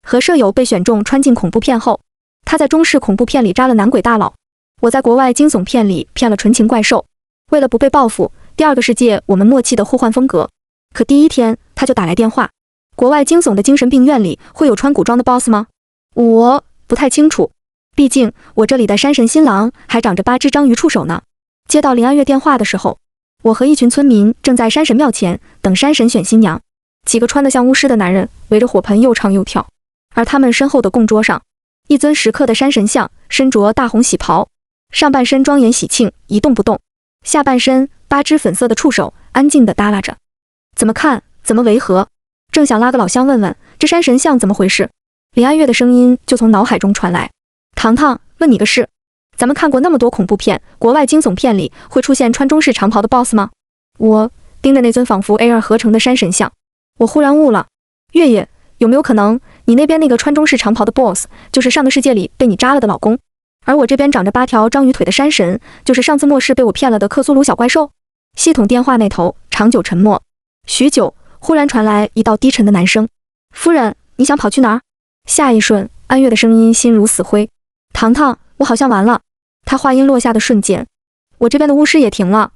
和舍友被选中穿进恐怖片后，他在中式恐怖片里扎了男鬼大佬，我在国外惊悚片里骗了纯情怪兽。为了不被报复，第二个世界我们默契的互换风格。可第一天他就打来电话，国外惊悚的精神病院里会有穿古装的 boss 吗？我不太清楚，毕竟我这里的山神新郎还长着8只章鱼触手呢。接到林安月电话的时候，我和一群村民正在山神庙前等山神选新娘，几个穿得像巫师的男人围着火盆又唱又跳，而他们身后的供桌上，一尊石刻的山神像身着大红喜袍，上半身庄严喜庆，一动不动，下半身8只粉色的触手安静地耷拉着。怎么看怎么违和，正想拉个老乡问问这山神像怎么回事，林安月的声音就从脑海中传来：糖糖，问你个事，咱们看过那么多恐怖片，国外惊悚片里会出现穿中式长袍的 boss 吗？我盯着那尊仿佛 AR 合成的山神像，我忽然悟了，月月，有没有可能你那边那个穿中式长袍的 boss 就是上个世界里被你扎了的老公，而我这边长着8条章鱼腿的山神就是上次末世被我骗了的克苏鲁小怪兽？系统电话那头长久沉默，许久，忽然传来一道低沉的男声：夫人，你想跑去哪儿？下一瞬，安月的声音心如死灰：糖糖，我好像完了。他话音落下的瞬间，我这边的巫师也停了，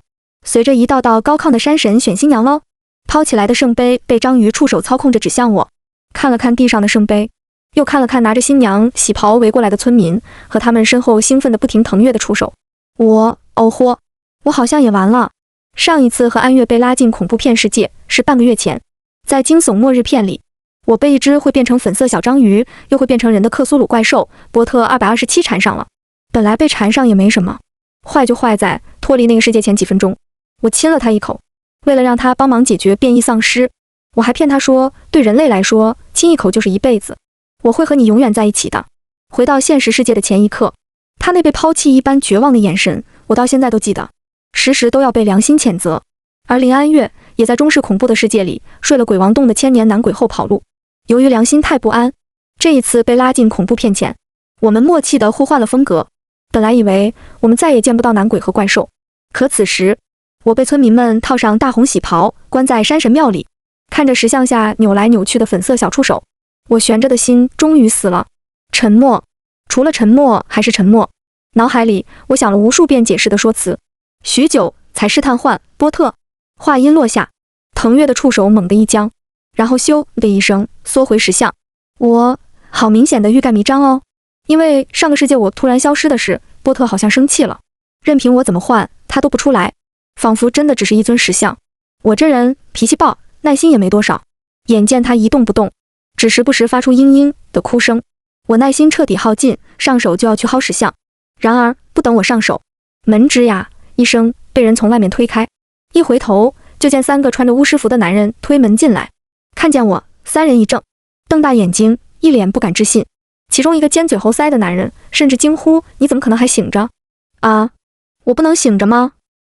随着一道道高亢的山神选新娘喽。抛起来的圣杯被章鱼触手操控着指向我，看了看地上的圣杯，又看了看拿着新娘喜袍围过来的村民和他们身后兴奋的不停腾跃的触手，哦豁，我好像也完了。上一次和安月被拉进恐怖片世界是半个月前，在惊悚末日片里，我被一只会变成粉色小章鱼又会变成人的克苏鲁怪兽波特227缠上了。本来被缠上也没什么，坏就坏在脱离那个世界前几分钟，我亲了他一口，为了让他帮忙解决变异丧尸，我还骗他说对人类来说亲一口就是一辈子，我会和你永远在一起的。回到现实世界的前一刻，他那被抛弃一般绝望的眼神我到现在都记得，时时都要被良心谴责。而林安月也在中式恐怖的世界里睡了鬼王洞的千年男鬼后跑路，由于良心太不安，这一次被拉进恐怖片前，我们默契地互换了风格。本来以为我们再也见不到男鬼和怪兽，可此时我被村民们套上大红喜袍，关在山神庙里，看着石像下扭来扭去的粉色小触手，我悬着的心终于死了。沉默，除了沉默还是沉默。脑海里我想了无数遍解释的说辞，许久才试探唤波特。话音落下，腾跃的触手猛地一僵，然后咻的一声缩回石像。我好明显的欲盖弥彰哦，因为上个世界我突然消失的事，波特好像生气了，任凭我怎么换他都不出来，仿佛真的只是一尊石像。我这人脾气暴，耐心也没多少，眼见他一动不动，只时不时发出嘤嘤的哭声，我耐心彻底耗尽，上手就要去薅石像。然而不等我上手，门吱呀一声被人从外面推开，一回头就见3个穿着巫师服的男人推门进来，看见我，3人一怔，瞪大眼睛，一脸不敢置信。其中一个尖嘴猴腮的男人甚至惊呼：你怎么可能还醒着啊？我不能醒着吗？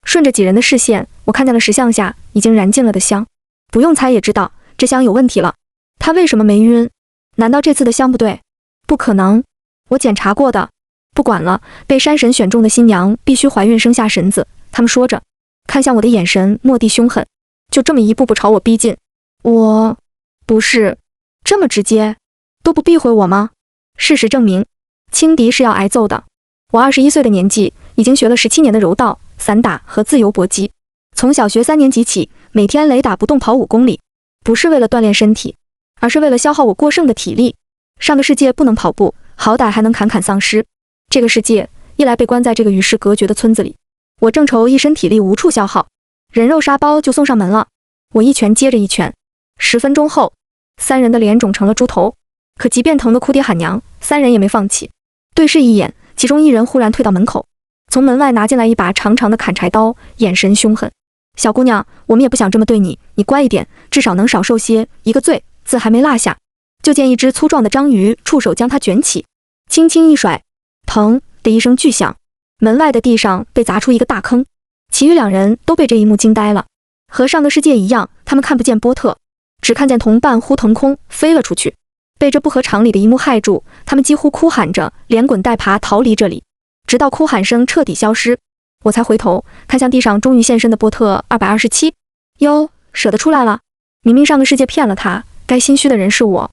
顺着几人的视线，我看见了石像下已经燃尽了的香，不用猜也知道这香有问题了。他为什么没晕？难道这次的香不对？不可能，我检查过的。不管了，被山神选中的新娘必须怀孕生下神子，他们说着，看向我的眼神蓦地凶狠，就这么一步步朝我逼近。我不是这么直接，都不避讳我吗？事实证明，轻敌是要挨揍的。我21岁的年纪，已经学了17年的柔道、散打和自由搏击。从小学3年级起，每天雷打不动跑5公里，不是为了锻炼身体，而是为了消耗我过剩的体力。上个世界不能跑步，好歹还能砍砍丧尸。这个世界一来被关在这个与世隔绝的村子里，我正愁一身体力无处消耗，人肉沙包就送上门了。我一拳接着一拳，10分钟后，3人的脸肿成了猪头。可即便疼得哭爹喊娘，3人也没放弃。对视一眼，其中1人忽然退到门口，从门外拿进来一把长长的砍柴刀，眼神凶狠。小姑娘，我们也不想这么对你，你乖一点，至少能少受些一个罪字还没落下。就见一只粗壮的章鱼触手将它卷起，轻轻一甩，砰的一声巨响，门外的地上被砸出一个大坑。其余2人都被这一幕惊呆了，和上个世界一样，他们看不见波特，只看见同伴忽腾空飞了出去。被这不合常理的一幕害住，他们几乎哭喊着连滚带爬逃离这里，直到哭喊声彻底消失，我才回头看向地上终于现身的波特227。哟，舍得出来了，明明上个世界骗了他，该心虚的人是我，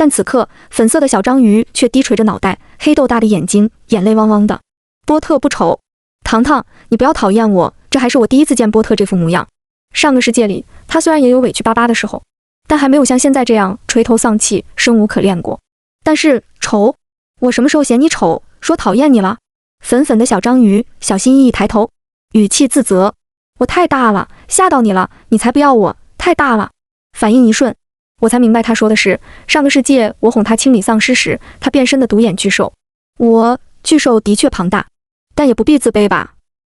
但此刻粉色的小章鱼却低垂着脑袋，黑豆大的眼睛，眼泪汪汪的。波特不丑，糖糖，你不要讨厌我，这还是我第一次见波特这副模样。上个世界里，他虽然也有委屈巴巴的时候，但还没有像现在这样垂头丧气、生无可恋过。但是丑，我什么时候嫌你丑，说讨厌你了？粉粉的小章鱼小心翼翼抬头，语气自责：我太大了，吓到你了，你才不要我，太大了。反应一瞬，我才明白他说的是上个世界我哄他清理丧尸时，他变身的独眼巨兽。巨兽的确庞大，但也不必自卑吧。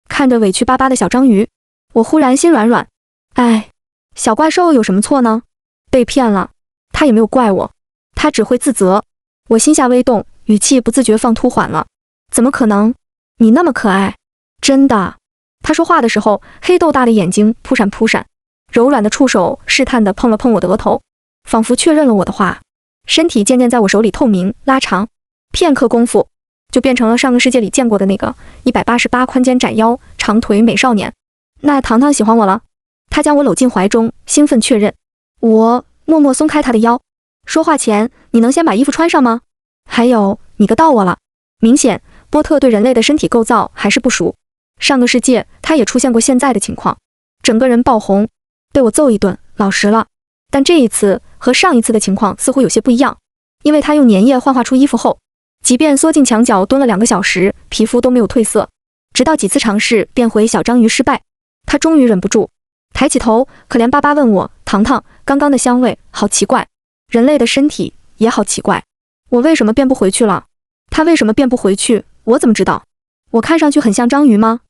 看着委屈巴巴的小章鱼，我忽然心软软。哎，小怪兽有什么错呢？被骗了，他也没有怪我，他只会自责。我心下微动，语气不自觉放突缓了。怎么可能？你那么可爱，真的。他说话的时候，黑豆大的眼睛扑闪扑闪，柔软的触手试探地碰了碰我的额头，仿佛确认了我的话。身体渐渐在我手里透明拉长，片刻功夫就变成了上个世界里见过的那个188宽肩窄腰长腿美少年。那糖糖喜欢我了。他将我搂进怀中，兴奋确认。我默默松开他的腰，说话前你能先把衣服穿上吗？还有，你个到我了。明显波特对人类的身体构造还是不熟，上个世界他也出现过现在的情况，整个人爆红，被我揍一顿，老实了。但这一次和上一次的情况似乎有些不一样，因为他用粘液幻化出衣服后，即便缩进墙角蹲了2个小时，皮肤都没有褪色，直到几次尝试变回小章鱼失败，他终于忍不住抬起头，可怜巴巴问我：糖糖，刚刚的香味好奇怪，人类的身体也好奇怪，我为什么变不回去了？他为什么变不回去？我怎么知道？我看上去很像章鱼吗？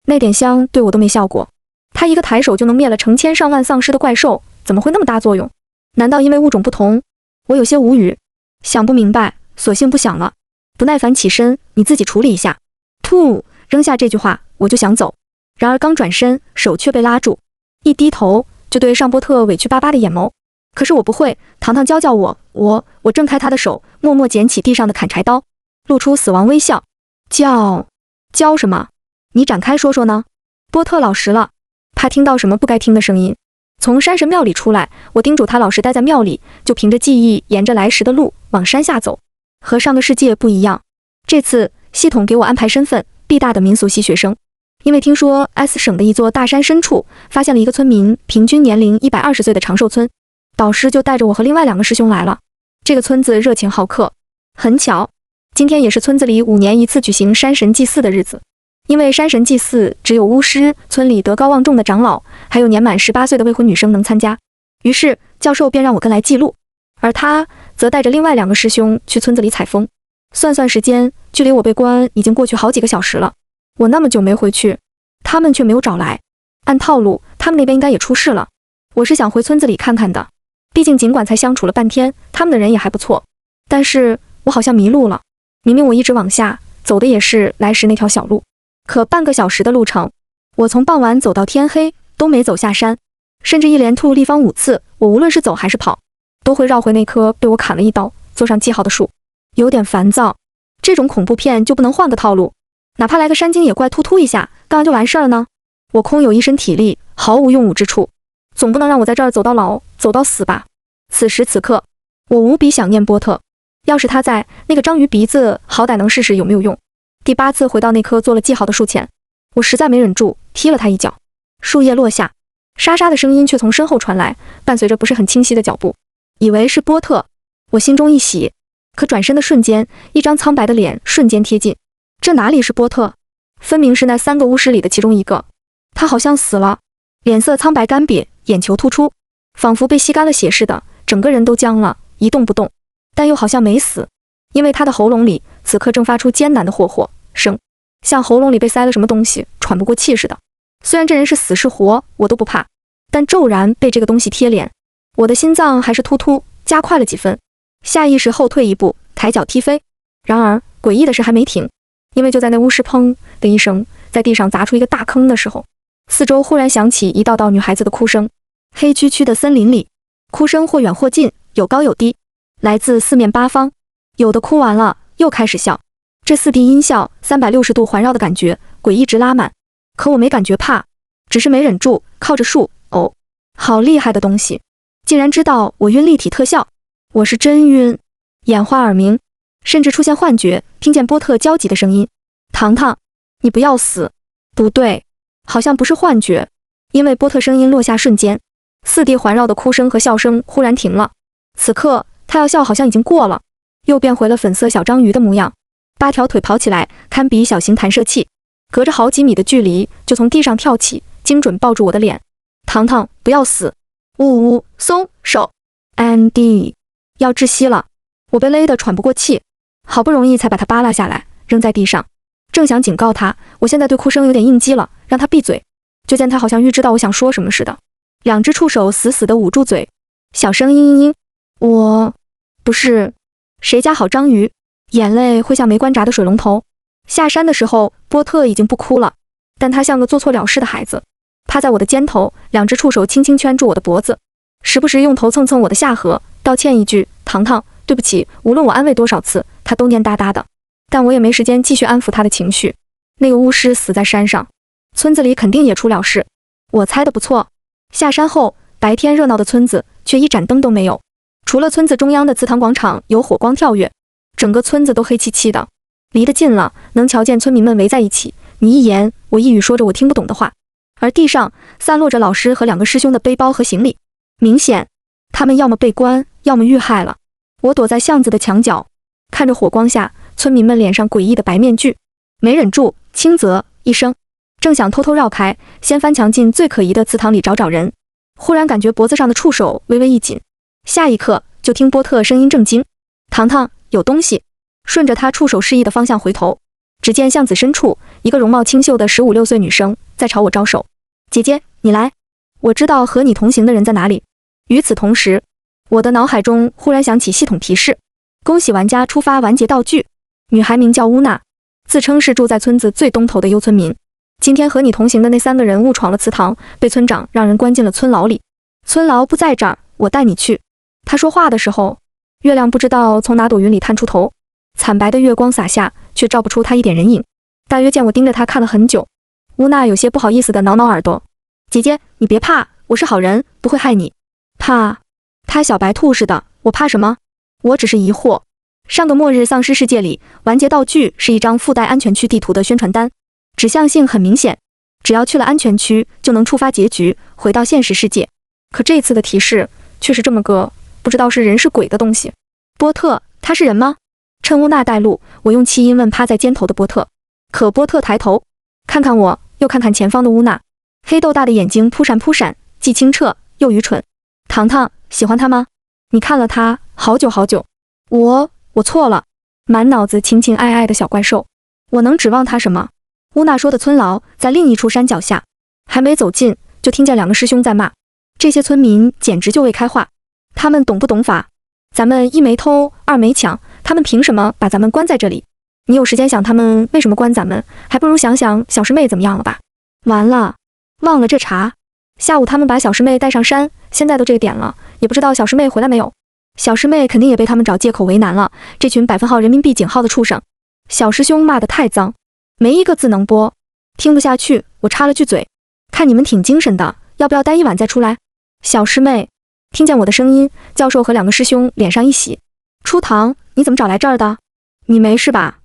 那点香对我都没效果，他一个抬手就能灭了成千上万丧尸的怪兽，怎么会那么大作用？难道因为物种不同？我有些无语，想不明白，索性不想了。不耐烦起身，你自己处理一下。吐，扔下这句话，我就想走，然而刚转身，手却被拉住，一低头就对上波特委屈巴巴的眼眸。可是我不会，糖糖教我。我挣开他的手，默默捡起地上的砍柴刀，露出死亡微笑。教什么？你展开说说呢？波特老实了，怕听到什么不该听的声音。从山神庙里出来，我叮嘱他老实待在庙里，就凭着记忆沿着来时的路往山下走。和上个世界不一样，这次系统给我安排身份，B大的民俗系学生。因为听说 S 省的一座大山深处发现了一个村民平均年龄120岁的长寿村，导师就带着我和另外2个师兄来了。这个村子热情好客，很巧，今天也是村子里5年一次举行山神祭祀的日子。因为山神祭祀只有巫师、村里德高望重的长老，还有年满18岁的未婚女生能参加，于是教授便让我跟来记录，而他则带着另外2个师兄去村子里采风。算算时间，距离我被关已经过去好几个小时了。我那么久没回去，他们却没有找来。按套路，他们那边应该也出事了。我是想回村子里看看的，毕竟尽管才相处了半天，他们的人也还不错。但是我好像迷路了，明明我一直往下走的也是来时那条小路，可半个小时的路程，我从傍晚走到天黑都没走下山，甚至一连吐立方5次，我无论是走还是跑，都会绕回那棵被我砍了一刀做上记号的树。有点烦躁，这种恐怖片就不能换个套路，哪怕来个山精野怪突一下，当然就完事了呢？我空有一身体力，毫无用武之处，总不能让我在这儿走到老，走到死吧？此时此刻，我无比想念波特，要是他在，那个章鱼鼻子好歹能试试有没有用。第8次回到那棵做了记号的树前，我实在没忍住，踢了他一脚，树叶落下，沙沙的声音却从身后传来，伴随着不是很清晰的脚步，以为是波特，我心中一喜，可转身的瞬间，一张苍白的脸瞬间贴近，这哪里是波特，分明是那3个巫师里的其中一个。他好像死了，脸色苍白干瘪，眼球突出，仿佛被吸干了血似的，整个人都僵了，一动不动，但又好像没死，因为他的喉咙里此刻正发出艰难的霍声，像喉咙里被塞了什么东西，喘不过气似的。虽然这人是死是活我都不怕，但骤然被这个东西贴脸，我的心脏还是突加快了几分，下意识后退一步，抬脚踢飞。然而诡异的是还没停，因为就在那巫师砰的一声在地上砸出一个大坑的时候，四周忽然响起一道道女孩子的哭声。黑黢黢的森林里，哭声或远或近，有高有低，来自4面8方，有的哭完了又开始笑，这4地音效360度环绕的感觉诡异直拉满。可我没感觉怕，只是没忍住靠着树。好厉害的东西，竟然知道我晕立体特效，我是真晕。眼花耳鸣，甚至出现幻觉，听见波特焦急的声音：“糖糖，你不要死！”不对，好像不是幻觉，因为波特声音落下瞬间，四地环绕的哭声和笑声忽然停了。此刻他要笑好像已经过了，又变回了粉色小章鱼的模样，8条腿跑起来，堪比小型弹射器，隔着好几米的距离就从地上跳起，精准抱住我的脸。糖糖，不要死！呜呜，松手 ！Andy， 要窒息了！我被勒得喘不过气，好不容易才把他扒拉下来，扔在地上。正想警告他，我现在对哭声有点应激了，让他闭嘴，就见他好像预知到我想说什么似的，两只触手死死地捂住嘴，小声嘤嘤嘤。我不是谁家好章鱼，眼泪会像没关闸的水龙头。下山的时候，波特已经不哭了，但他像个做错了事的孩子，趴在我的肩头，两只触手轻轻圈住我的脖子，时不时用头蹭蹭我的下颌，道歉一句：“糖糖，对不起。”无论我安慰多少次，他都蔫哒哒的。但我也没时间继续安抚他的情绪。那个巫师死在山上，村子里肯定也出了事。我猜的不错。下山后，白天热闹的村子却一盏灯都没有，除了村子中央的祠堂广场有火光跳跃，整个村子都黑漆漆的。离得近了，能瞧见村民们围在一起，你一言我一语说着我听不懂的话。而地上散落着老师和2个师兄的背包和行李，明显他们要么被关，要么遇害了。我躲在巷子的墙角，看着火光下村民们脸上诡异的白面具，没忍住，轻啧一声，正想偷偷绕开，先翻墙进最可疑的祠堂里找人，忽然感觉脖子上的触手微微一紧，下一刻就听波特声音震惊：“糖糖，有东西！”顺着他触手示意的方向回头，只见巷子深处，一个容貌清秀的15、16岁女生在朝我招手：“姐姐，你来，我知道和你同行的人在哪里。”与此同时，我的脑海中忽然响起系统提示：恭喜玩家触发完结道具。女孩名叫乌娜，自称是住在村子最东头的优村民。今天和你同行的那3个人误闯了祠堂，被村长让人关进了村牢里。村牢不在这儿，我带你去。他说话的时候，月亮不知道从哪朵云里探出头，惨白的月光洒下，却照不出他一点人影。大约见我盯着他看了很久，乌娜有些不好意思地挠挠耳朵：“姐姐，你别怕，我是好人，不会害你。”怕？他小白兔似的，我怕什么？我只是疑惑。上个末日丧尸世界里，完结道具是一张附带安全区地图的宣传单，指向性很明显，只要去了安全区就能触发结局，回到现实世界。可这次的提示却是这么个不知道是人是鬼的东西。波特，他是人吗？趁乌娜带路，我用气音问趴在肩头的波特。可波特抬头看看我，又看看前方的乌娜，黑豆大的眼睛扑闪扑闪，既清澈又愚蠢。糖糖，喜欢他吗？你看了他好久好久。我错了，满脑子情情爱爱的小怪兽，我能指望他什么？乌娜说的村牢在另一处山脚下，还没走近，就听见2个师兄在骂。这些村民简直就未开化，他们懂不懂法？咱们1没偷，2没抢，他们凭什么把咱们关在这里？你有时间想他们为什么关咱们，还不如想想小师妹怎么样了吧？完了，忘了这茬。下午他们把小师妹带上山，现在都这个点了，也不知道小师妹回来没有。小师妹肯定也被他们找借口为难了，这群100分号人民币井号的畜生。小师兄骂得太脏，没一个字能播，听不下去，我插了句嘴：看你们挺精神的，要不要待一晚再出来？小师妹听见我的声音，教授和2个师兄脸上一喜：初堂，你怎么找来这儿的？你没事吧？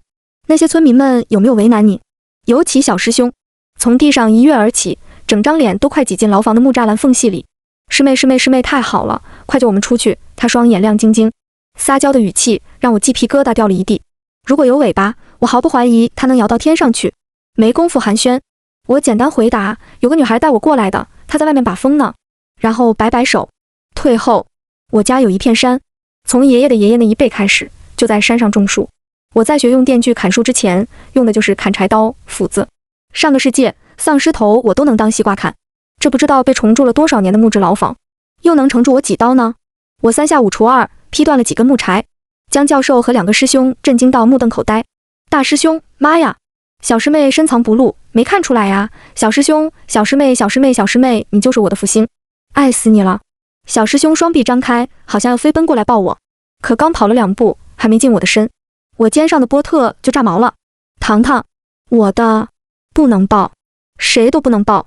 那些村民们有没有为难你？尤其小师兄，从地上一跃而起，整张脸都快挤进牢房的木栅栏缝隙里。师妹太好了，快救我们出去！他双眼亮晶晶，撒娇的语气让我鸡皮疙瘩掉了一地。如果有尾巴，我毫不怀疑他能摇到天上去。没工夫寒暄，我简单回答：有个女孩带我过来的，她在外面把风呢。然后摆摆手，退后。我家有一片山，从爷爷的爷爷那一辈开始，就在山上种树。我在学用电锯砍树之前，用的就是砍柴刀、斧子。上个世界，丧尸头我都能当西瓜砍。这不知道被虫蛀了多少年的木质牢房，又能撑住我几刀呢？我3下5除2，劈断了几根木柴。江教授和2个师兄震惊到目瞪口呆。大师兄，妈呀！小师妹深藏不露，没看出来呀。小师兄，小师妹，你就是我的福星，爱死你了。小师兄双臂张开，好像要飞奔过来抱我，可刚跑了2步，还没近我的身，我肩上的波特就炸毛了。糖糖，我的，不能抱，谁都不能抱。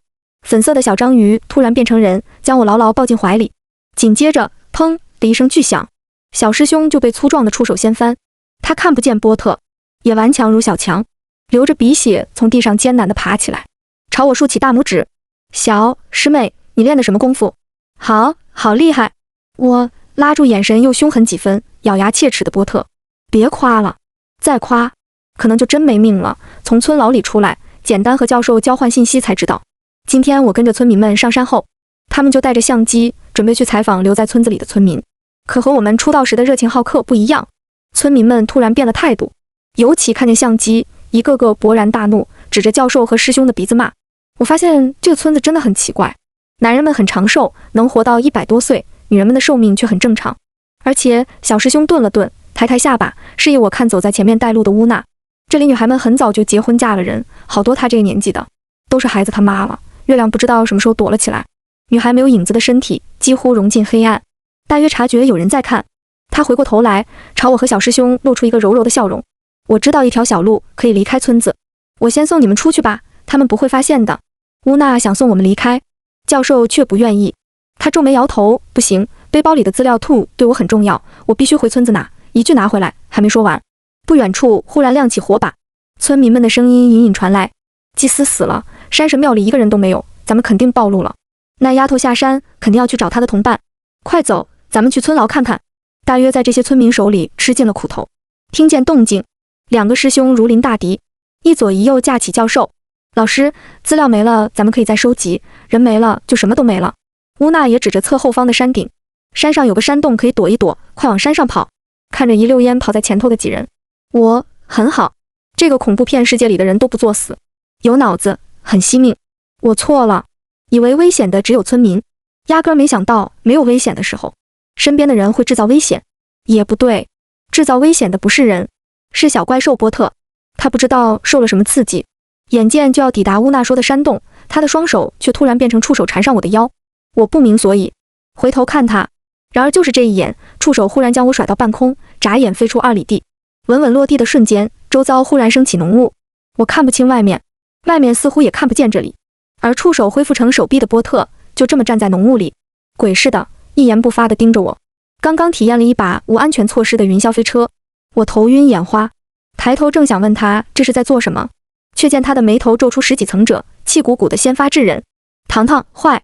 粉色的小章鱼突然变成人，将我牢牢抱进怀里。紧接着，砰的一声巨响，小师兄就被粗壮的触手掀翻。他看不见波特，也顽强如小强，流着鼻血从地上艰难地爬起来，朝我竖起大拇指。小师妹，你练的什么功夫？好厉害！我拉住眼神又凶狠几分，咬牙切齿的波特，别夸了，再夸，可能就真没命了。从村牢里出来，简单和教授交换信息才知道，今天我跟着村民们上山后，他们就带着相机，准备去采访留在村子里的村民。可和我们出道时的热情好客不一样，村民们突然变了态度，尤其看见相机，一个个勃然大怒，指着教授和师兄的鼻子骂。我发现这个村子真的很奇怪，男人们很长寿，能活到100多岁，女人们的寿命却很正常。而且小师兄顿了顿，抬下巴，示意我看走在前面带路的乌娜。这里女孩们很早就结婚嫁了人，好多她这个年纪的都是孩子他妈了。月亮不知道什么时候躲了起来，女孩没有影子的身体几乎融进黑暗。大约察觉有人在看，她回过头来，朝我和小师兄露出一个柔柔的笑容。我知道一条小路可以离开村子，我先送你们出去吧，他们不会发现的。乌娜想送我们离开，教授却不愿意。他皱眉摇头，不行，背包里的资料兔对我很重要，我必须回村子拿，一句拿回来。还没说完，不远处忽然亮起火把，村民们的声音隐隐传来：祭司死了，山神庙里一个人都没有，咱们肯定暴露了。那丫头下山肯定要去找她的同伴，快走，咱们去村牢看看。大约在这些村民手里吃尽了苦头。听见动静，2个师兄如临大敌，一左一右架起教授。老师，资料没了，咱们可以再收集，人没了就什么都没了。乌娜也指着侧后方的山顶，山上有个山洞可以躲一躲，快往山上跑。看着一溜烟跑在前头的几人，我很好，这个恐怖片世界里的人都不作死，有脑子，很惜命。我错了，以为危险的只有村民，压根没想到没有危险的时候，身边的人会制造危险。也不对，制造危险的不是人，是小怪兽波特。他不知道受了什么刺激，眼见就要抵达乌娜说的山洞，他的双手却突然变成触手缠上我的腰。我不明所以，回头看他，然而就是这一眼，触手忽然将我甩到半空，眨眼飞出2里地。稳稳落地的瞬间，周遭忽然升起浓雾，我看不清外面，外面似乎也看不见这里。而触手恢复成手臂的波特就这么站在浓雾里，鬼似的，一言不发地盯着我。刚刚体验了一把无安全措施的云霄飞车，我头晕眼花，抬头正想问他这是在做什么，却见他的眉头皱出10几层褶，气鼓鼓的先发制人。糖糖，坏！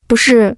不是，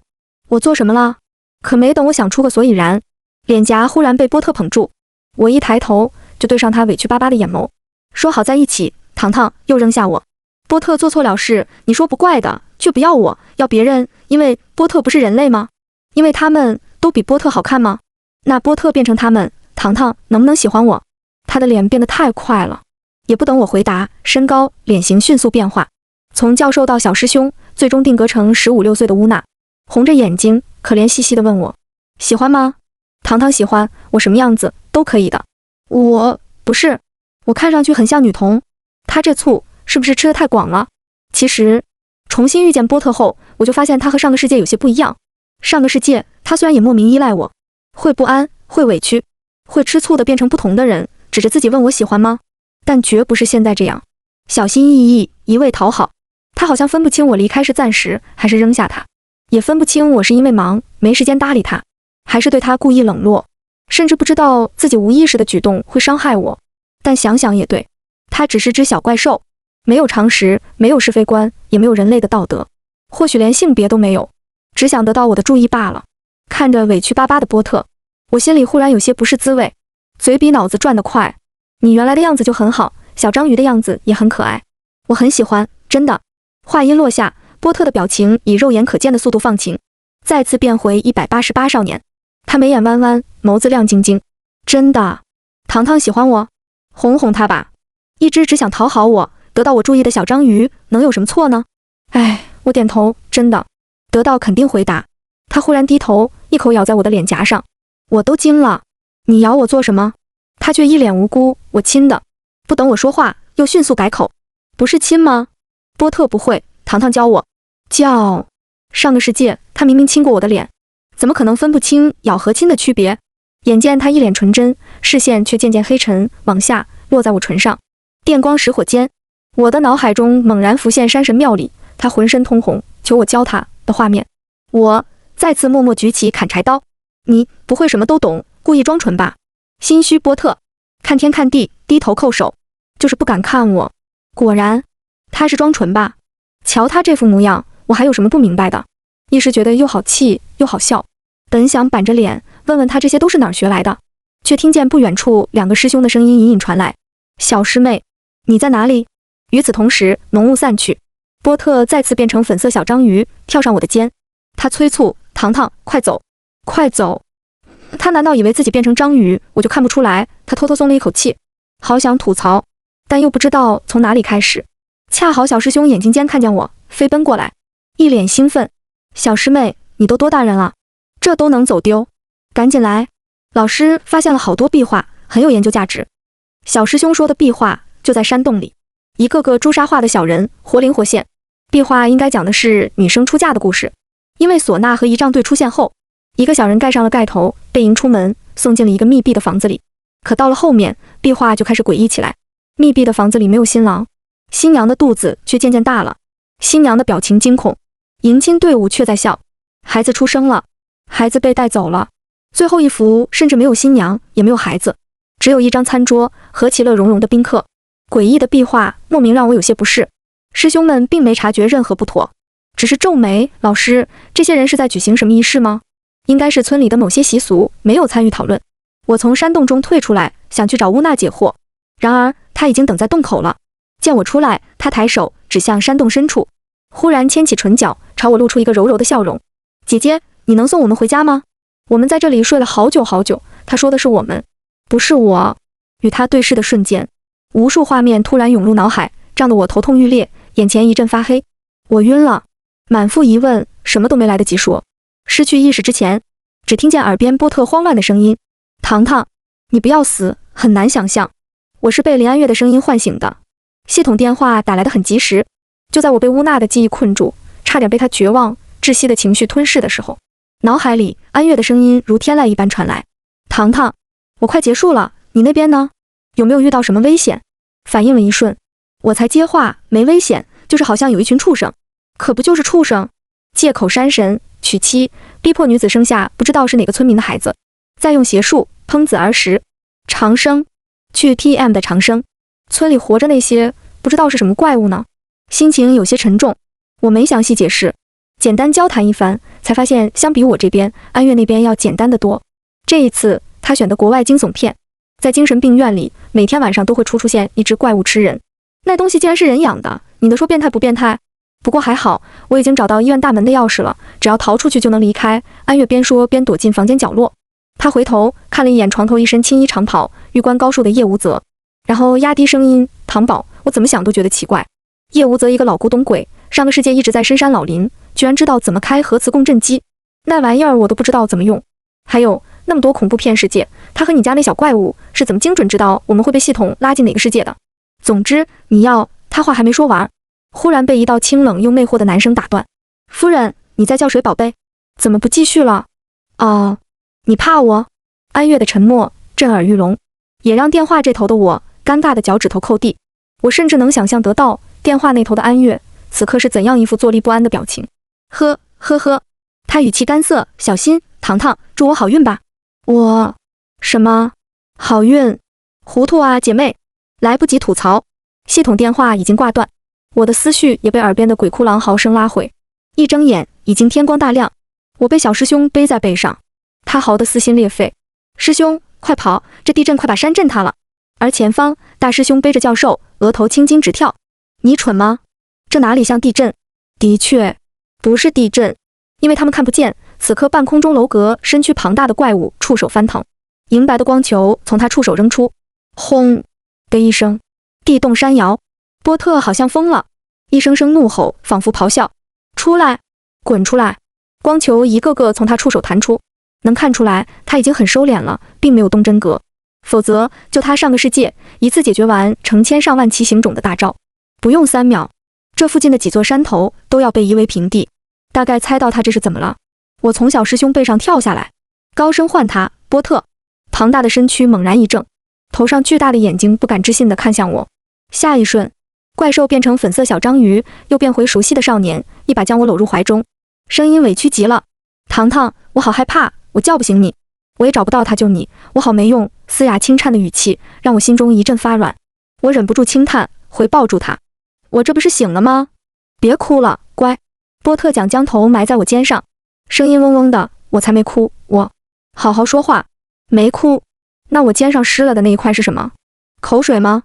我做什么了？可没等我想出个所以然，脸颊忽然被波特捧住，我一抬头就对上他委屈巴巴的眼眸。说好在一起，糖糖又扔下我。波特做错了事，你说不怪的，却不要我，要别人，因为波特不是人类吗？因为他们都比波特好看吗？那波特变成他们，糖糖能不能喜欢我？他的脸变得太快了，也不等我回答，身高脸型迅速变化，从教授到小师兄，最终定格成15、16岁的乌娜，红着眼睛可怜兮兮地问我喜欢吗？糖糖喜欢，我什么样子都可以的。我不是，我看上去很像女童，他这醋是不是吃得太广了？其实重新遇见波特后，我就发现他和上个世界有些不一样。上个世界他虽然也莫名依赖我，会不安，会委屈，会吃醋的变成不同的人，指着自己问我喜欢吗？但绝不是现在这样，小心翼翼，一味讨好。他好像分不清我离开是暂时还是扔下他，也分不清我是因为忙没时间搭理他，还是对他故意冷落，甚至不知道自己无意识的举动会伤害我。但想想也对，他只是只小怪兽，没有常识，没有是非观，也没有人类的道德，或许连性别都没有，只想得到我的注意罢了。看着委屈巴巴的波特，我心里忽然有些不是滋味，嘴比脑子转得快。你原来的样子就很好，小章鱼的样子也很可爱，我很喜欢，真的。话音落下，波特的表情以肉眼可见的速度放晴，再次变回188少年。他眉眼弯弯，眸子亮晶晶。真的，糖糖喜欢我，哄哄他吧。一只只想讨好我，得到我注意的小章鱼，能有什么错呢？哎，我点头，真的。得到肯定回答。他忽然低头，一口咬在我的脸颊上，我都惊了。你咬我做什么？他却一脸无辜，我亲的。不等我说话，又迅速改口，不是亲吗？波特不会，糖糖教我。上个世界他明明亲过我的脸，怎么可能分不清咬和亲的区别？眼见他一脸纯真，视线却渐渐黑沉，往下落在我唇上。电光石火间，我的脑海中猛然浮现山神庙里他浑身通红，求我教他的画面。我再次默默举起砍柴刀，你不会什么都懂，故意装蠢吧？心虚波特，看天看地，低头叩首，就是不敢看我。果然，他是装纯吧？瞧他这副模样，我还有什么不明白的？一时觉得又好气又好笑，本想板着脸问问他这些都是哪儿学来的，却听见不远处2个师兄的声音隐隐传来：“小师妹，你在哪里？”与此同时，浓雾散去，波特再次变成粉色小章鱼，跳上我的肩。他催促糖糖快走，快走！他难道以为自己变成章鱼我就看不出来？他偷偷松了一口气，好想吐槽，但又不知道从哪里开始。恰好小师兄眼睛间看见我，飞奔过来，一脸兴奋：“小师妹，你都多大人了，这都能走丢？赶紧来！老师发现了好多壁画，很有研究价值。”小师兄说的壁画就在山洞里，一个个朱砂画的小人，活灵活现。壁画应该讲的是女生出嫁的故事，因为唢呐和仪仗队出现后，一个小人盖上了盖头，被迎出门，送进了一个密闭的房子里。可到了后面，壁画就开始诡异起来。密闭的房子里没有新郎，新娘的肚子却渐渐大了，新娘的表情惊恐，迎亲队伍却在笑。孩子出生了，孩子被带走了。最后一幅甚至没有新娘，也没有孩子，只有一张餐桌和其乐融融的宾客。诡异的壁画莫名让我有些不适。师兄们并没察觉任何不妥，只是皱眉：“老师，这些人是在举行什么仪式吗？”应该是村里的某些习俗，没有参与讨论。我从山洞中退出来，想去找乌娜解惑，然而他已经等在洞口了。见我出来，他抬手指向山洞深处，忽然牵起唇角，朝我露出一个柔柔的笑容：“姐姐，你能送我们回家吗？我们在这里睡了好久好久。”他说的是我们，不是我。与他对视的瞬间，无数画面突然涌入脑海，胀得我头痛欲裂，眼前一阵发黑。我晕了，满腹疑问，什么都没来得及说。失去意识之前，只听见耳边波特慌乱的声音：“糖糖，你不要死！”很难想象，我是被林安月的声音唤醒的。系统电话打来得很及时，就在我被乌娜的记忆困住，差点被她绝望窒息的情绪吞噬的时候，脑海里安月的声音如天籁一般传来：“糖糖，我快结束了，你那边呢？有没有遇到什么危险？”反应了一瞬，我才接话：“没危险，就是好像有一群畜生。”可不就是畜生？借口山神娶妻，逼迫女子生下不知道是哪个村民的孩子，再用邪术烹子而食，长生，去 TM 的长生。村里活着那些不知道是什么怪物呢？心情有些沉重，我没详细解释，简单交谈一番，才发现相比我这边，安月那边要简单得多。这一次他选的国外惊悚片，在精神病院里，每天晚上都会出现一只怪物吃人，那东西竟然是人养的，你能说变态不变态？不过还好，我已经找到医院大门的钥匙了，只要逃出去就能离开。安月边说边躲进房间角落，他回头看了一眼床头一身青衣长袍、玉冠高树的叶无泽，然后压低声音：“唐宝，我怎么想都觉得奇怪。叶无泽一个老古董鬼，上个世界一直在深山老林，居然知道怎么开核磁共振机，那玩意儿我都不知道怎么用。还有那么多恐怖片世界，他和你家那小怪物是怎么精准知道我们会被系统拉进哪个世界的？总之，你要……”他话还没说完，忽然被一道清冷又魅惑的男声打断：“夫人，你在叫谁宝贝？怎么不继续了？哦，你怕我？”安月的沉默震耳欲聋，也让电话这头的我尴尬的脚趾头扣地。我甚至能想象得到电话那头的安月此刻是怎样一副坐立不安的表情。呵呵呵，他语气干涩：“小心，糖糖，祝我好运吧。”我……什么？好运？糊涂啊，姐妹！来不及吐槽，系统电话已经挂断。我的思绪也被耳边的鬼哭狼嚎声拉回，一睁眼已经天光大亮，我被小师兄背在背上，他嚎得撕心裂肺：“师兄，快跑！这地震快把山震塌了！”而前方大师兄背着教授，额头青筋直跳：“你蠢吗？这哪里像地震？的确不是地震，因为他们看不见，此刻半空中楼阁身躯庞大的怪物触手翻腾，银白的光球从他触手扔出，轰的一声，地动山摇。波特好像疯了，一声声怒吼，仿佛咆哮：“出来，滚出来！”光球一个个从他触手弹出，能看出来他已经很收敛了，并没有动真格，否则就他上个世界一次解决完成千上万奇形种的大招，不用3秒，这附近的几座山头都要被夷为平地。大概猜到他这是怎么了，我从小师兄背上跳下来，高声唤他：“波特！”庞大的身躯猛然一怔，头上巨大的眼睛不敢置信地看向我。下一瞬，怪兽变成粉色小章鱼，又变回熟悉的少年，一把将我搂入怀中，声音委屈极了：“糖糖，我好害怕，我叫不醒你，我也找不到他救你，我好没用。嘶哑轻颤的语气让我心中一阵发软，我忍不住轻叹，回抱住他。我这不是醒了吗？别哭了，乖。波特将头埋在我肩上，声音嗡嗡的。我才没哭，我好好说话，没哭。那我肩上湿了的那一块是什么？口水吗？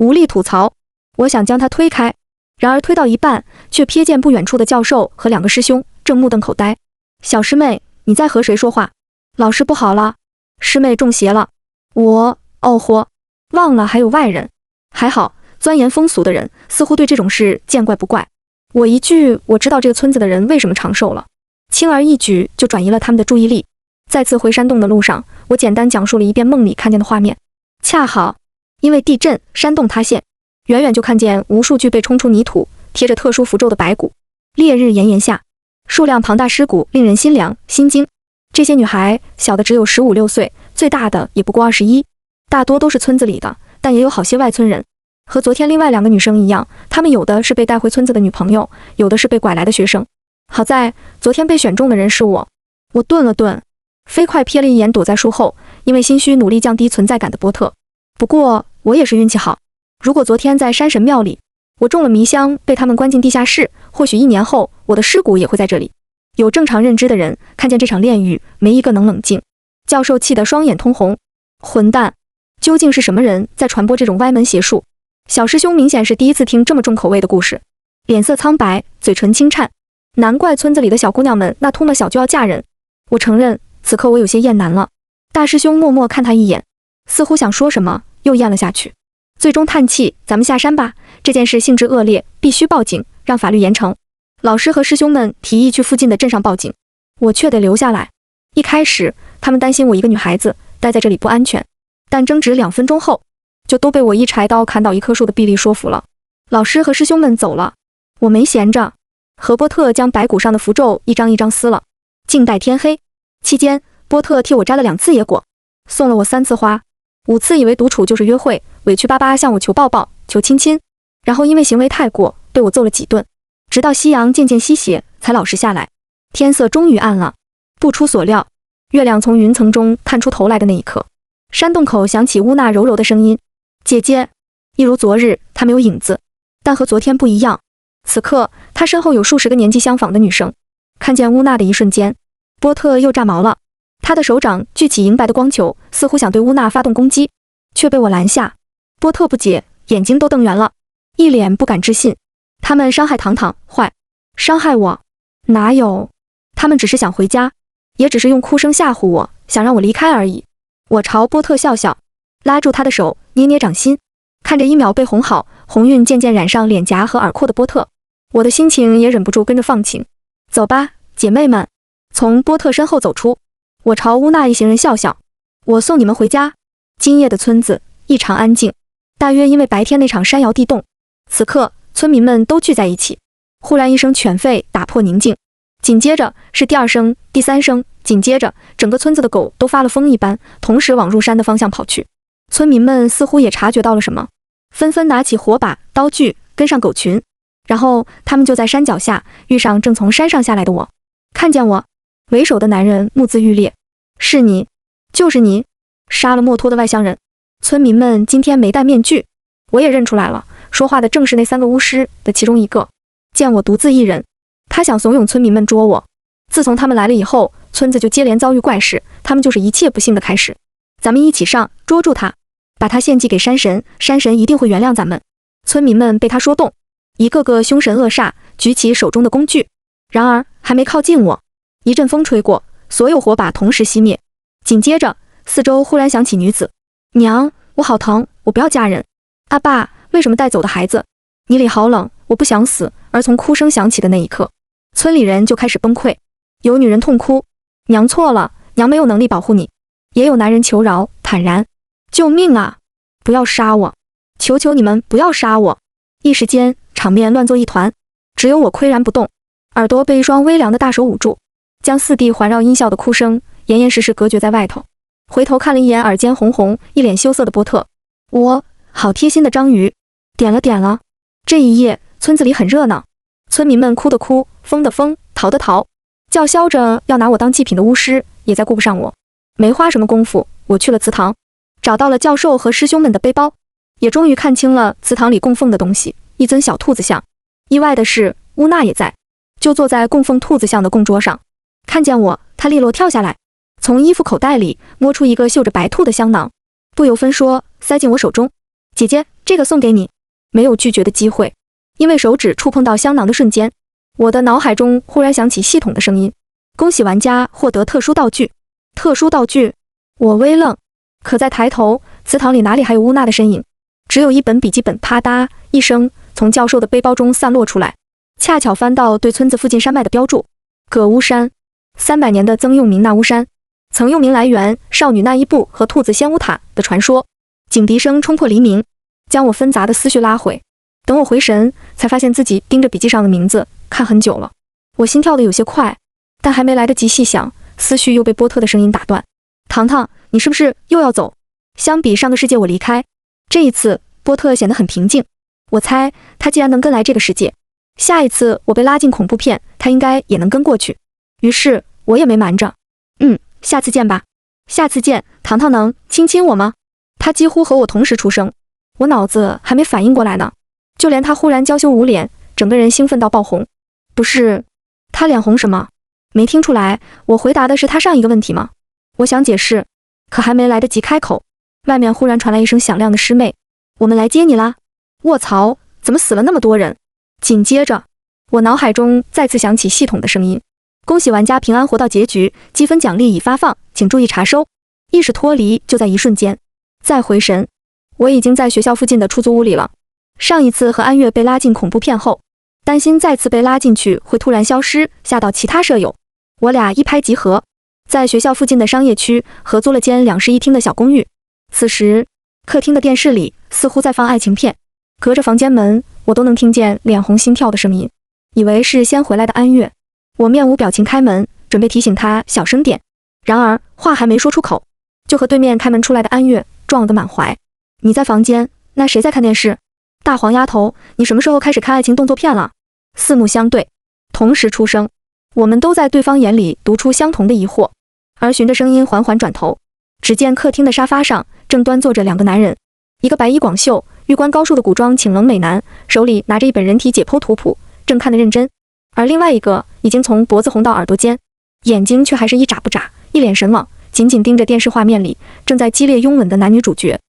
无力吐槽。我想将他推开，然而推到一半，却瞥见不远处的教授和2个师兄正目瞪口呆。小师妹，你在和谁说话？老师不好了，师妹中邪了。我嚯，忘了还有外人。还好，钻研风俗的人似乎对这种事见怪不怪。我一句我知道这个村子的人为什么长寿了，轻而易举就转移了他们的注意力。再次回山洞的路上，我简单讲述了一遍梦里看见的画面。恰好因为地震，山洞塌陷，远远就看见无数具被冲出泥土、贴着特殊符咒的白骨。烈日炎炎下，数量庞大尸骨令人心凉心惊。这些女孩小的只有15、16岁，最大的也不过21，大多都是村子里的，但也有好些外村人。和昨天另外2个女生一样，她们有的是被带回村子的女朋友，有的是被拐来的学生。好在昨天被选中的人是我。我顿了顿，飞快瞥了一眼躲在树后，因为心虚努力降低存在感的波特。不过我也是运气好，如果昨天在山神庙里我中了迷香，被他们关进地下室，或许1年后我的尸骨也会在这里。有正常认知的人看见这场炼狱，没一个能冷静。教授气得双眼通红，混蛋，究竟是什么人在传播这种歪门邪术？小师兄明显是第一次听这么重口味的故事，脸色苍白，嘴唇轻颤。难怪村子里的小姑娘们那通了小就要嫁人。我承认此刻我有些厌男了。大师兄默默看他一眼，似乎想说什么，又咽了下去，最终叹气，咱们下山吧，这件事性质恶劣，必须报警，让法律严惩。老师和师兄们提议去附近的镇上报警，我却得留下来。一开始他们担心我一个女孩子待在这里不安全，但争执2分钟后，就都被我一柴刀砍倒1棵树的臂力说服了。老师和师兄们走了，我没闲着，和波特将白骨上的符咒一张一张撕了，静待天黑。期间波特替我摘了2次野果，送了我3次花，5次以为独处就是约会，委屈巴巴向我求抱抱求亲亲，然后因为行为太过被我揍了几顿，直到夕阳渐渐西斜才老实下来。天色终于暗了，不出所料，月亮从云层中探出头来的那一刻，山洞口响起乌娜柔柔的声音，姐姐。一如昨日，她没有影子，但和昨天不一样，此刻她身后有数十个年纪相仿的女生。看见乌娜的一瞬间，波特又炸毛了，他的手掌聚起银白的光球，似乎想对乌娜发动攻击，却被我拦下。波特不解，眼睛都瞪圆了，一脸不敢置信。他们伤害糖糖，坏，伤害我？哪有？他们只是想回家，也只是用哭声吓唬我，想让我离开而已。我朝波特笑笑，拉住他的手，捏捏掌心，看着1秒被哄好，红晕渐渐染上脸颊和耳廓的波特，我的心情也忍不住跟着放晴。走吧，姐妹们。从波特身后走出，我朝乌娜一行人笑笑，我送你们回家。今夜的村子异常安静，大约因为白天那场山摇地动。此刻村民们都聚在一起，忽然一声犬吠打破宁静，紧接着是第2声、第3声，紧接着整个村子的狗都发了疯一般，同时往入山的方向跑去。村民们似乎也察觉到了什么，纷纷拿起火把、刀具跟上狗群，然后他们就在山脚下遇上正从山上下来的我。看见我，为首的男人目眦欲裂，是你，就是你，杀了墨脱的外乡人。村民们今天没戴面具，我也认出来了，说话的正是那3个巫师的其中一个。见我独自一人，他想怂恿村民们捉我。自从他们来了以后，村子就接连遭遇怪事，他们就是一切不幸的开始。咱们一起上，捉住他，把他献祭给山神，山神一定会原谅咱们。村民们被他说动，一个个凶神恶煞，举起手中的工具。然而还没靠近我，一阵风吹过，所有火把同时熄灭。紧接着四周忽然响起女子，娘，我好疼，我不要嫁人。阿爸，为什么带走的孩子？你里好冷，我不想死。而从哭声响起的那一刻，村里人就开始崩溃，有女人痛哭，娘错了，娘没有能力保护你。也有男人求饶，坦然，救命啊，不要杀我，求求你们不要杀我。一时间场面乱作一团，只有我岿然不动，耳朵被一双微凉的大手捂住，将四地环绕音效的哭声严严实实隔绝在外头。回头看了一眼耳尖红红一脸羞涩的波特，我好贴心的章鱼，点了。这一夜村子里很热闹，村民们哭的哭，疯的疯，逃的逃，叫嚣着要拿我当祭品的巫师也再顾不上我。没花什么功夫，我去了祠堂，找到了教授和师兄们的背包，也终于看清了祠堂里供奉的东西，一尊小兔子像。意外的是，乌娜也在，就坐在供奉兔子像的供桌上。看见我，她利落跳下来，从衣服口袋里摸出一个绣着白兔的香囊，不由分说塞进我手中。姐姐，这个送给你。没有拒绝的机会，因为手指触碰到香囊的瞬间，我的脑海中忽然响起系统的声音：恭喜玩家获得特殊道具。特殊道具？我微愣，可再抬头，祠堂里哪里还有乌娜的身影？只有一本笔记本啪嗒一声从教授的背包中散落出来，恰巧翻到对村子附近山脉的标注：葛乌山，300年的曾用名那乌山，曾用名来源少女那伊布和兔子仙乌塔的传说。警笛声冲破黎明，将我纷杂的思绪拉回。等我回神，才发现自己盯着笔记上的名字看很久了。我心跳的有些快，但还没来得及细想，思绪又被波特的声音打断：糖糖，你是不是又要走？相比上个世界我离开，这一次波特显得很平静。我猜他既然能跟来这个世界，下一次我被拉进恐怖片，他应该也能跟过去。于是我也没瞒着：下次见吧。下次见。糖糖能亲亲我吗？他几乎和我同时出声，我脑子还没反应过来呢，就连他忽然娇羞捂脸，整个人兴奋到爆红。不是，他脸红什么？没听出来我回答的是他上一个问题吗？我想解释，可还没来得及开口，外面忽然传来一声响亮的师妹：我们来接你啦！卧槽，怎么死了那么多人？紧接着，我脑海中再次响起系统的声音：恭喜玩家平安活到结局，积分奖励已发放，请注意查收。意识脱离就在一瞬间，再回神，我已经在学校附近的出租屋里了。上一次和安月被拉进恐怖片后，担心再次被拉进去会突然消失，吓到其他舍友，我俩一拍即合，在学校附近的商业区合租了间2室1厅的小公寓。此时，客厅的电视里似乎在放爱情片，隔着房间门，我都能听见脸红心跳的声音，以为是先回来的安月。我面无表情开门，准备提醒她小声点，然而话还没说出口，就和对面开门出来的安月撞了个满怀。你在房间？那谁在看电视？大黄丫头，你什么时候开始看爱情动作片了？四目相对，同时出声，我们都在对方眼里读出相同的疑惑，而循着声音缓缓转头，只见客厅的沙发上正端坐着2个男人，一个白衣广袖、玉冠高束的古装请冷美男，手里拿着一本人体解剖图谱，正看得认真，而另外一个已经从脖子红到耳朵尖，眼睛却还是一眨不眨，一脸神往，紧紧盯着电视画面里正在激烈拥吻的男女主角。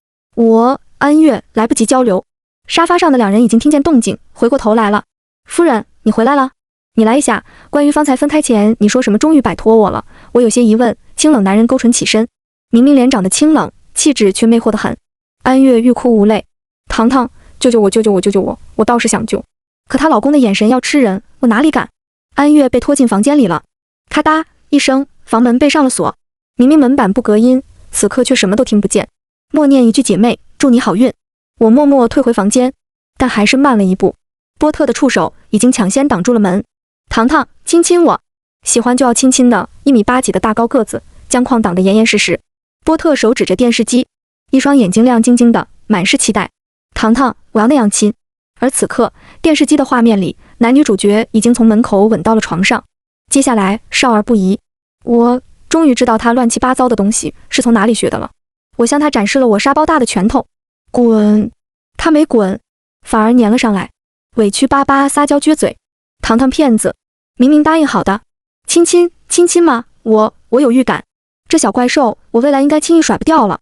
安月来不及交流，沙发上的2人已经听见动静，回过头来了。夫人，你回来了，你来一下，关于方才分开前你说什么终于摆脱我了，我有些疑问。清冷男人勾唇起身，明明脸长得清冷，气质却魅惑得很。安月欲哭无泪：糖糖，救救我，救救我，救救我，我倒是想救，可她老公的眼神要吃人，我哪里敢。安月被拖进房间里了，咔嗒一声，房门被上了锁，明明门板不隔音，此刻却什么都听不见。默念一句姐妹，祝你好运。我默默退回房间，但还是慢了一步。波特的触手已经抢先挡住了门。糖糖，亲亲我，喜欢就要亲亲的，1.8米几的大高个子，将框挡得严严实实。波特手指着电视机，一双眼睛亮晶晶的，满是期待。糖糖，我要那样亲。而此刻，电视机的画面里，男女主角已经从门口吻到了床上，接下来少儿不宜。我终于知道他乱七八糟的东西是从哪里学的了。我向他展示了我沙包大的拳头。滚！他没滚，反而粘了上来，委屈巴巴撒娇撅嘴。糖糖骗子，明明答应好的，亲亲吗？我有预感，这小怪兽我未来应该轻易甩不掉了。